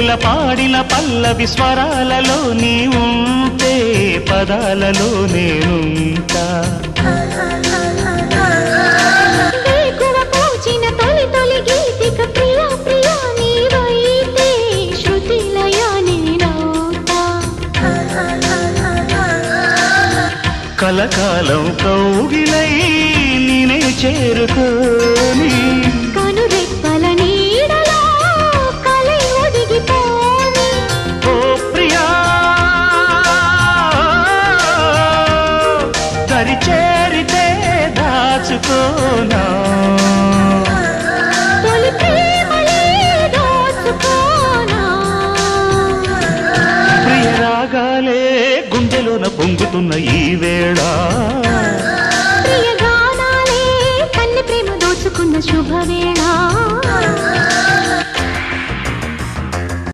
కోకిల పాడిన పల్లవి స్వరాలలో నీ ఉంటే పదాలలో నేనుంటా వేకువ పూచిన తొలి తొలి గీతిక ప్రియా ప్రియా నీవైతే శృతిలయ నేనవుతా కలకాలం కౌగిలై నేనే చేరుకోని కనురెప్పల నీడలో కలై ఒదిగిపోని ఓ ప్రియా దరి చేరితే దాచుకోనా తొలి ప్రేమలే దోచుకోనా ప్రియ రాగాలే గుండెలోన పొంగుతున్న ఈ వేళ ప్రియ గానాలే కన్నె ప్రేమ దోచుకున్న శుభవే